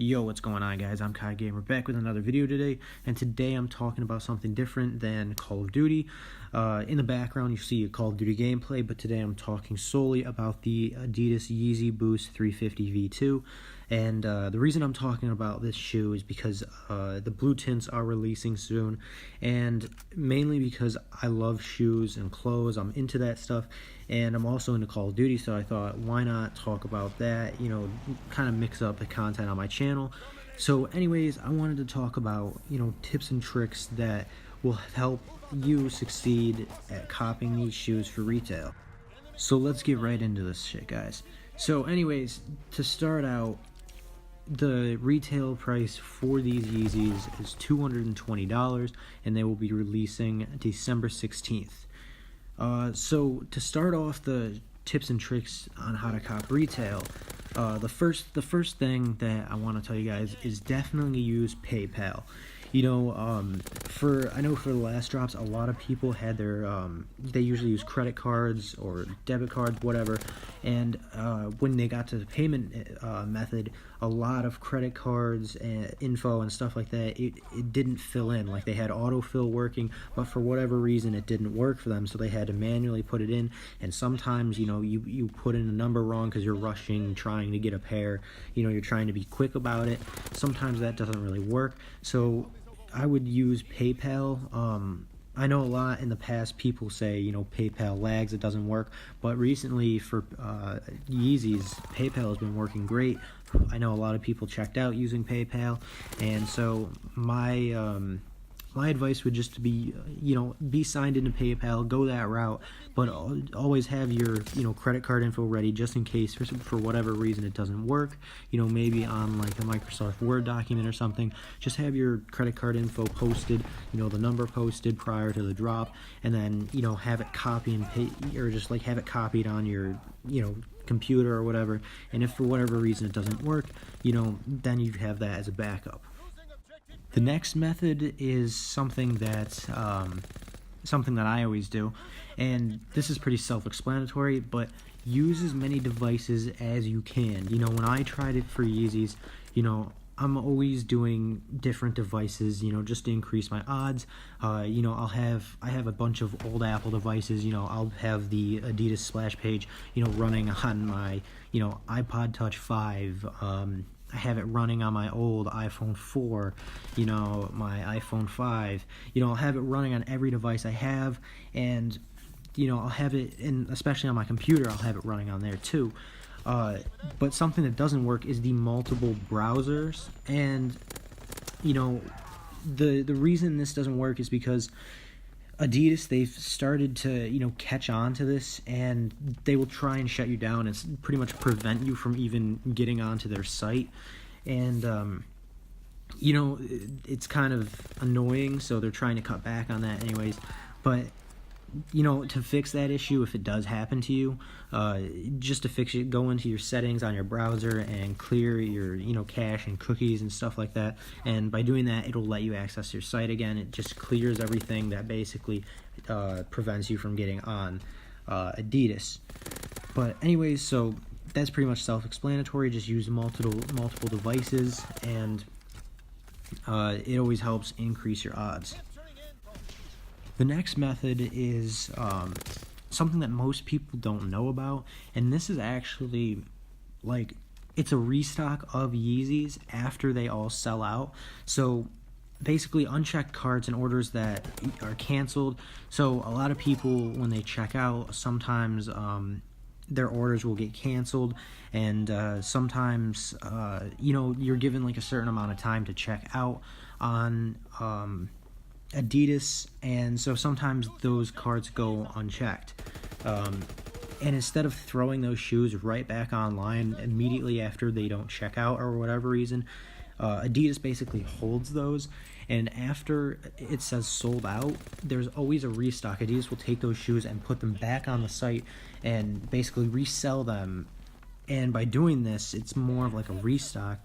Yo, what's going on, guys? I'm CoD Gamer, back with another video today, and today I'm talking about something different than Call of Duty. In the background you see a Call of Duty gameplay, but today I'm talking solely about the Adidas Yeezy Boost 350 V2. And the reason I'm talking about this shoe is because the blue tints are releasing soon, and mainly because I love shoes and clothes. I'm into that stuff, and I'm also into Call of Duty, so I thought, why not talk about that, you know, kind of mix up the content on my channel. So anyways, I wanted to talk about, you know, tips and tricks that will help you succeed at copying these shoes for retail. So let's get right into this shit, guys. So anyways, to start out, the retail price for these Yeezys is $220, and they will be releasing December 16th. So to start off the tips and tricks on how to cop retail, the first thing that I want to tell you guys is definitely use PayPal. You know, I know for the last drops, a lot of people had their, they usually use credit cards or debit cards, whatever, and when they got to the payment method, a lot of credit cards and info and stuff like that, it didn't fill in. Like, they had autofill working, but for whatever reason it didn't work for them, so they had to manually put it in. And sometimes, you know, you put in a number wrong because you're rushing, trying to get a pair, you know, you're trying to be quick about it. Sometimes that doesn't really work, so I would use PayPal. I know a lot in the past people say, you know, PayPal lags, it doesn't work, but recently for Yeezys, PayPal has been working great. I know a lot of people checked out using PayPal, and so my advice would just be, you know, be signed into PayPal, go that route, but always have your, you know, credit card info ready just in case for whatever reason it doesn't work. You know, maybe on like a Microsoft Word document or something, just have your credit card info posted, you know, the number posted prior to the drop, and then, you know, have it copy and paste, or just like have it copied on your, you know, computer or whatever. And if for whatever reason it doesn't work, you know, then you have that as a backup. The next method is something that I always do, and this is pretty self-explanatory, but use as many devices as you can. You know, when I tried it for Yeezys, you know, I'm always doing different devices, you know, just to increase my odds. You know, I have a bunch of old Apple devices. You know, I'll have the Adidas splash page, you know, running on my, you know, iPod Touch 5. I have it running on my old iPhone 4, you know, my iPhone 5. You know, I'll have it running on every device I have, and, you know, I'll have it, and especially on my computer, I'll have it running on there too. But something that doesn't work is the multiple browsers, and, you know, the reason this doesn't work is because Adidas, they've started to, you know, catch on to this, and they will try and shut you down and pretty much prevent you from even getting onto their site. And, you know, it's kind of annoying, so they're trying to cut back on that anyways. But, you know, to fix that issue, if it does happen to you, just to fix it, go into your settings on your browser and clear your, you know, cache and cookies and stuff like that. And by doing that, it'll let you access your site again. It just clears everything that basically prevents you from getting on Adidas. But anyways, so that's pretty much self-explanatory. Just use multiple devices, and it always helps increase your odds. The next method is something that most people don't know about, and this is actually, like, it's a restock of Yeezys after they all sell out. So basically, unchecked carts and orders that are canceled. So a lot of people, when they check out, sometimes their orders will get canceled, and sometimes, you know, you're given like a certain amount of time to check out on Adidas, and so sometimes those carts go unchecked, and instead of throwing those shoes right back online immediately after they don't check out or whatever reason, Adidas basically holds those, and after it says sold out, there's always a restock. Adidas will take those shoes and put them back on the site and basically resell them, and by doing this, it's more of like a restock.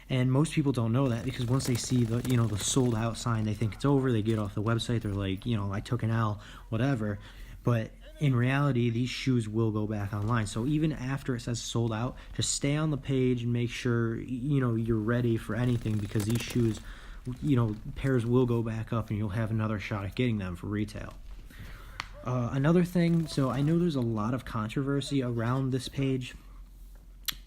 And most people don't know that, because once they see the, you know, the sold out sign, they think it's over. They get off the website, they're like, you know, I took an L, whatever. But in reality, these shoes will go back online. So even after it says sold out, just stay on the page and make sure you're ready for anything, because these shoes, pairs will go back up and you'll have another shot at getting them for retail. Another thing, so I know there's a lot of controversy around this page,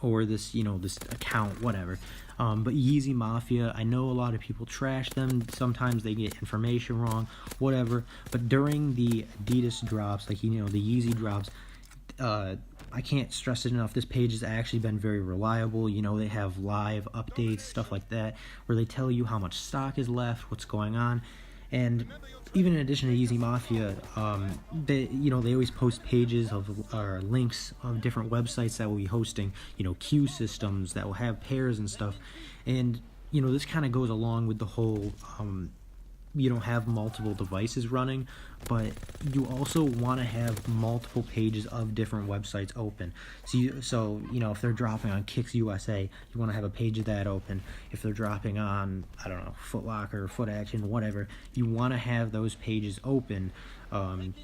or this this account, whatever, but Yeezy Mafia, I know a lot of people trash them. Sometimes they get information wrong, whatever, but during the Adidas drops, like the Yeezy drops, I can't stress it enough, this page has actually been very reliable. They have live updates, stuff like that, where they tell you how much stock is left, what's going on. And even in addition to Yeezy Mafia, they always post pages of or links of different websites that will be hosting queue systems that will have pairs and stuff. And this kind of goes along with the whole have multiple devices running, but you also want to have multiple pages of different websites open. So if they're dropping on Kicks USA, you want to have a page of that open. If they're dropping on, I don't know, Foot Locker, Foot Action, whatever, you want to have those pages open. Be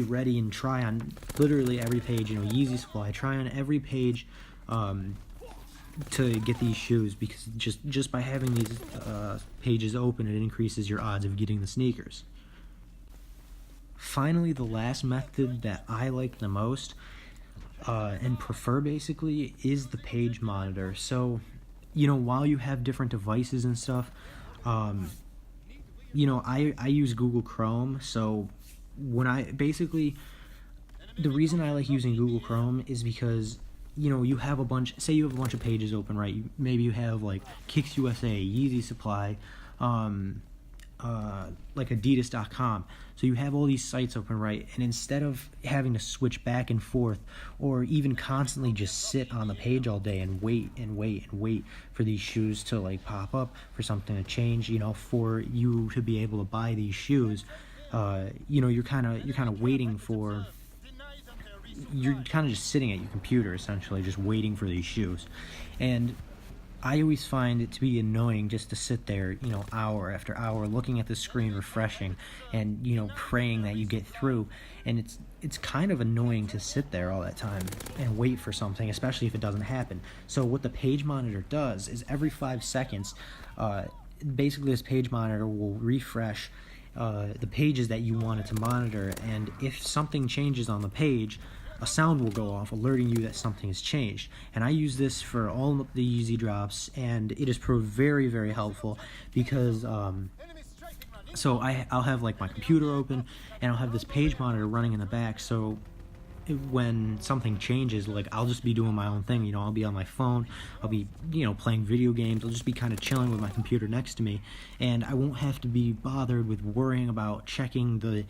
ready and try on literally every page. Yeezy Supply, try on every page to get these shoes, because just by having these pages open, it increases your odds of getting the sneakers. Finally, the last method that I like the most and prefer basically is the page monitor. So while you have different devices and stuff, I use Google Chrome. So the reason I like using Google Chrome is because you have a bunch of pages open, right? Maybe you have like Kicks USA, Yeezy Supply, like Adidas.com. So you have all these sites open, right? And instead of having to switch back and forth, or even constantly just sit on the page all day and wait for these shoes to like pop up, for something to change, for you to be able to buy these shoes, you're kind of waiting for. You're kind of just sitting at your computer, essentially, just waiting for these shoes. And I always find it to be annoying just to sit there, hour after hour, looking at the screen, refreshing, and, praying that you get through. And it's kind of annoying to sit there all that time and wait for something, especially if it doesn't happen. So what the page monitor does is every 5 seconds, basically this page monitor will refresh the pages that you want it to monitor, and if something changes on the page, a sound will go off alerting you that something has changed. And I use this for all of the Yeezy drops, and it has proved very, very helpful, because so I'll have like my computer open, and I'll have this page monitor running in the back, so when something changes, like I'll just be doing my own thing, I'll be on my phone, I'll be playing video games, I'll just be kind of chilling with my computer next to me, and I won't have to be bothered with worrying about checking the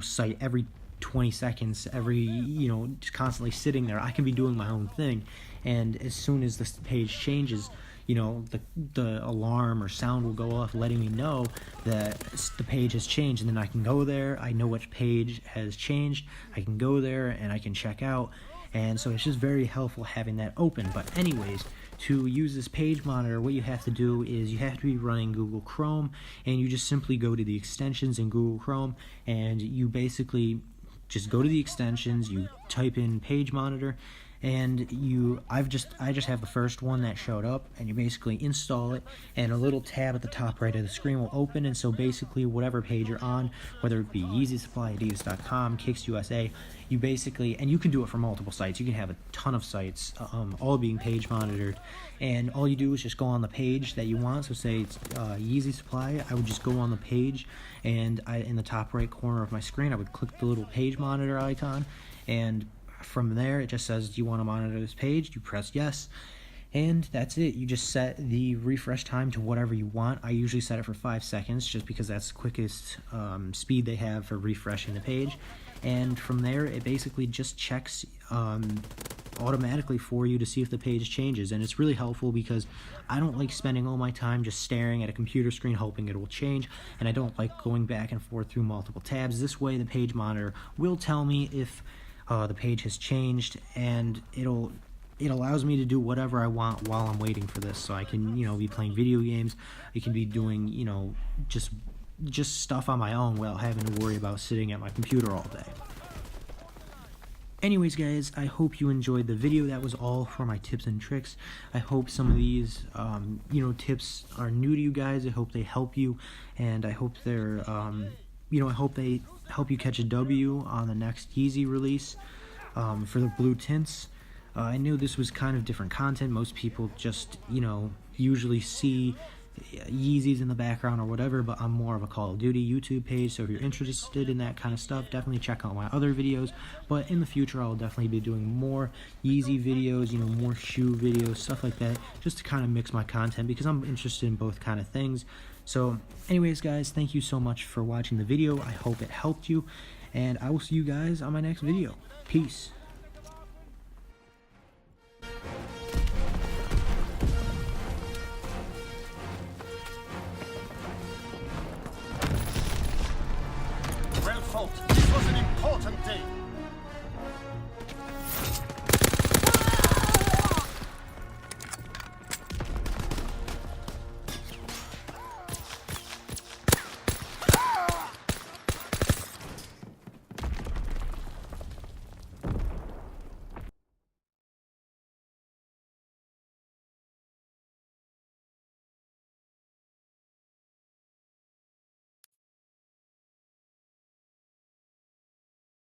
site every 20 seconds, just constantly sitting there. I can be doing my own thing, and as soon as this page changes, the alarm or sound will go off letting me know that the page has changed, and then I can go there, I know which page has changed, I can go there and I can check out. And so it's just very helpful having that open. But anyways, to use this page monitor, what you have to do is you have to be running Google Chrome, and you just simply go to the extensions in Google Chrome, and you basically just go to the extensions, you type in page monitor, and I just have the first one that showed up, and you basically install it, and a little tab at the top right of the screen will open. And so basically whatever page you're on, whether it be Yeezy Supply, Adidas.com, Kicks USA, you basically, and you can do it for multiple sites, you can have a ton of sites, all being page monitored, and all you do is just go on the page that you want. So say it's Yeezy Supply, I would just go on the page, and in the top right corner of my screen, I would click the little page monitor icon, and from there it just says, do you want to monitor this page? You press yes, and that's it. You just set the refresh time to whatever you want. I usually set it for 5 seconds, just because that's the quickest speed they have for refreshing the page. And from there, it basically just checks automatically for you to see if the page changes. And it's really helpful, because I don't like spending all my time just staring at a computer screen hoping it will change, and I don't like going back and forth through multiple tabs. This way the page monitor will tell me if the page has changed, and it allows me to do whatever I want while I'm waiting for this. So I can be playing video games, I can be doing just just stuff on my own without having to worry about sitting at my computer all day. Anyways, guys, I hope you enjoyed the video. That was all for my tips and tricks. I hope some of these, tips are new to you guys. I hope they help you, and I hope they're, I hope they help you catch a W on the next Yeezy release for the blue tints. I knew this was kind of different content. Most people just, usually see Yeezys in the background or whatever, but I'm more of a Call of Duty YouTube page, so if you're interested in that kind of stuff, definitely check out my other videos. But in the future, I'll definitely be doing more Yeezy videos, more shoe videos, stuff like that, just to kind of mix my content, because I'm interested in both kind of things. So anyways, guys, thank you so much for watching the video. I hope it helped you, and I will see you guys on my next video. Peace.